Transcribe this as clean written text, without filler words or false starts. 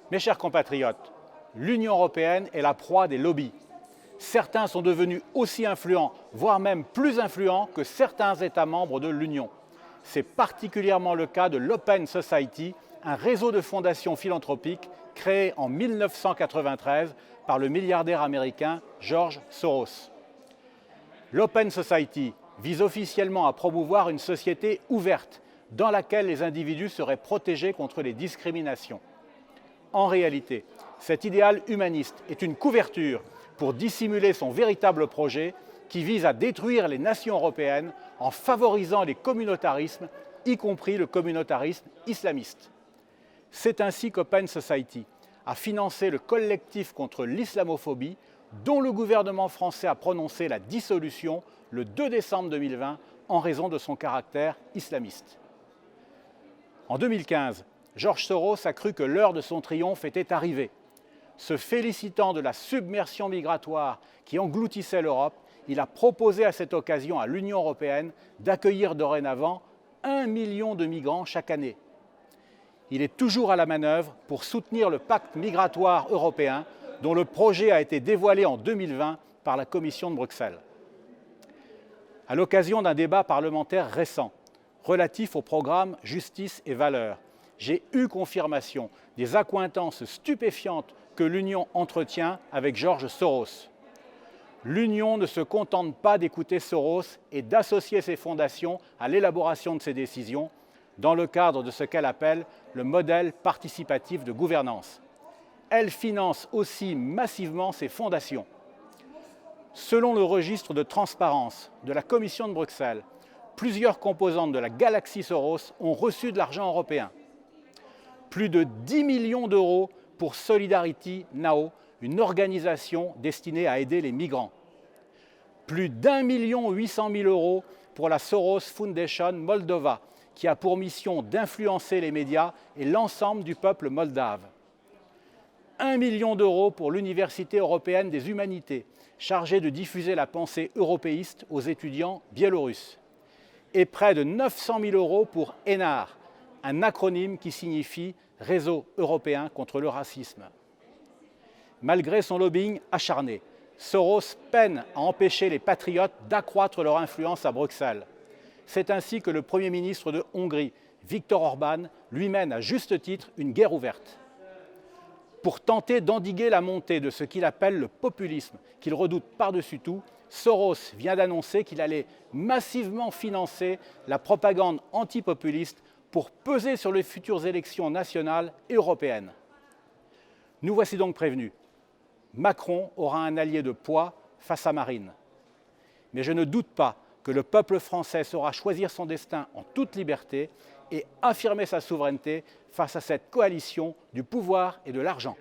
Mes chers compatriotes, l'Union européenne est la proie des lobbies. Certains sont devenus aussi influents, voire même plus influents que certains États membres de l'Union. C'est particulièrement le cas de l'Open Society, un réseau de fondations philanthropiques créé en 1993 par le milliardaire américain George Soros. L'Open Society vise officiellement à promouvoir une société ouverte dans laquelle les individus seraient protégés contre les discriminations. En réalité, cet idéal humaniste est une couverture pour dissimuler son véritable projet qui vise à détruire les nations européennes en favorisant les communautarismes, y compris le communautarisme islamiste. C'est ainsi qu'Open Society a financé le collectif contre l'islamophobie dont le gouvernement français a prononcé la dissolution le 2 décembre 2020 en raison de son caractère islamiste. En 2015, George Soros a cru que l'heure de son triomphe était arrivée. Se félicitant de la submersion migratoire qui engloutissait l'Europe, il a proposé à cette occasion à l'Union européenne d'accueillir dorénavant 1 million de migrants chaque année. Il est toujours à la manœuvre pour soutenir le pacte migratoire européen dont le projet a été dévoilé en 2020 par la Commission de Bruxelles. À l'occasion d'un débat parlementaire récent relatif au programme Justice et Valeurs, j'ai eu confirmation des accointances stupéfiantes que l'Union entretient avec George Soros. L'Union ne se contente pas d'écouter Soros et d'associer ses fondations à l'élaboration de ses décisions dans le cadre de ce qu'elle appelle le modèle participatif de gouvernance. Elle finance aussi massivement ses fondations. Selon le registre de transparence de la Commission de Bruxelles, plusieurs composantes de la galaxie Soros ont reçu de l'argent européen. Plus de 10 millions d'euros pour Solidarity Now, une organisation destinée à aider les migrants. Plus d'1 800 000 euros pour la Soros Foundation Moldova, qui a pour mission d'influencer les médias et l'ensemble du peuple moldave. 1 million d'euros pour l'Université européenne des humanités, chargée de diffuser la pensée européiste aux étudiants biélorusses. Et près de 900 000 euros pour ENAR, un acronyme qui signifie Réseau européen contre le racisme. Malgré son lobbying acharné, Soros peine à empêcher les patriotes d'accroître leur influence à Bruxelles. C'est ainsi que le Premier ministre de Hongrie, Viktor Orban, lui mène à juste titre une guerre ouverte. Pour tenter d'endiguer la montée de ce qu'il appelle le populisme, qu'il redoute par-dessus tout, Soros vient d'annoncer qu'il allait massivement financer la propagande antipopuliste pour peser sur les futures élections nationales et européennes. Nous voici donc prévenus. Macron aura un allié de poids face à Marine. Mais je ne doute pas que le peuple français saura choisir son destin en toute liberté et affirmer sa souveraineté face à cette coalition du pouvoir et de l'argent.